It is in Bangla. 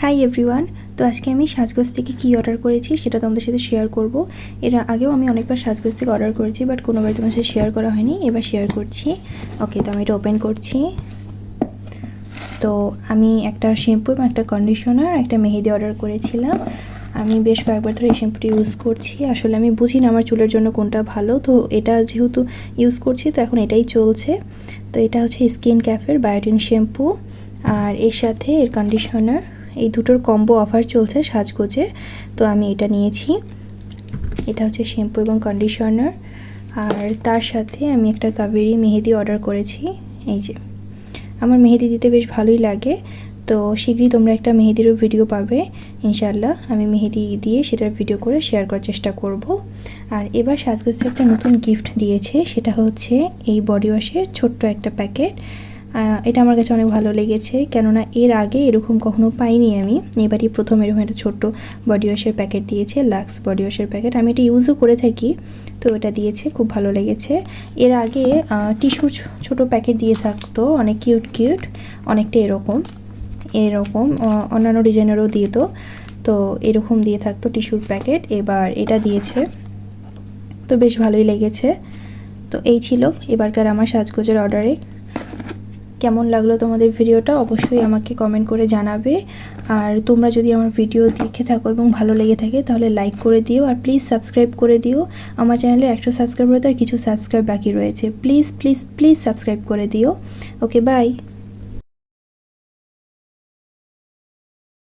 Hi everyone. তো আজকে আমি সাজগোজ থেকে কী অর্ডার করেছি সেটা তোমাদের সাথে শেয়ার করব। এর আগেও আমি অনেকবার সাজগোজ থেকে অর্ডার করেছি, বাট কোনোবার তোমাদের সাথে শেয়ার করা হয়নি, এবার শেয়ার করছি। ওকে, তো আমি এটা ওপেন করছি। তো আমি একটা শ্যাম্পু এবং একটা কন্ডিশনার, একটা মেহেদি অর্ডার করেছিলাম। আমি বেশ কয়েকবার ধরে এই শ্যাম্পুটি ইউজ করছি। আসলে আমি বুঝি না আমার চুলের জন্য কোনটা ভালো, তো এটা যেহেতু ইউজ করছি তো এখন এটাই চলছে। তো এটা হচ্ছে স্কিন ক্যাফের বায়োটিন শ্যাম্পু, আর এর সাথে এর কন্ডিশনার, এই দুটোর কম্বো অফার চলছে সাজগোজে। তো আমি এটা নিয়েছি। এটা হচ্ছে শ্যাম্পু এবং কন্ডিশনার, আর তার সাথে আমি একটা কাবেরি মেহেদি অর্ডার করেছি। এই যে, আমার মেহেদি দিতে বেশ ভালোই লাগে, তো শীঘ্রই তোমরা একটা মেহেদিরও ভিডিও পাবে ইনশাআল্লাহ। আমি মেহেদি দিয়ে সেটার ভিডিও করে শেয়ার করার চেষ্টা করব। আর এবার সাজগোজে একটা নতুন গিফট দিয়েছে, সেটা হচ্ছে এই বডি ওয়াশের ছোট্ট একটা প্যাকেট। এটা আমার কাছে অনেক ভালো লেগেছে, কেননা এর আগে এরকম কখনো পাইনি আমি। এবারই প্রথম এরকম একটা ছোট্ট বডি ওয়াশের প্যাকেট দিয়েছে, লাক্স বডি ওয়াশের প্যাকেট। আমি এটা ইউজও করে থাকি, তো এটা দিয়েছে, খুব ভালো লেগেছে। এর আগে টিস্যুর ছোটো প্যাকেট দিয়ে থাকতো, অনেক কিউট কিউট, অনেকটা এরকম অন্যান্য ডিজাইনেরও দিত, তো এরকম দিয়ে থাকতো টিস্যুর প্যাকেট। এবার এটা দিয়েছে, তো বেশ ভালোই লেগেছে। তো এই ছিল এবারকার আমার সাজগোজের অর্ডারে। কেমন লাগলো তোমাদের ভিডিওটা অবশ্যই আমাকে কমেন্ট করে জানাবে। আর তোমরা যদি আমার ভিডিও দেখে থাকো এবং ভালো লেগে থাকে তাহলে লাইক করে দিও, আর প্লিজ সাবস্ক্রাইব করে দিও। আমার চ্যানেলে 100 সাবস্ক্রাইবার হতে আর কিছু সাবস্ক্রাইব বাকি রয়েছে, প্লিজ প্লিজ প্লিজ সাবস্ক্রাইব করে দিও। ওকে, বাই।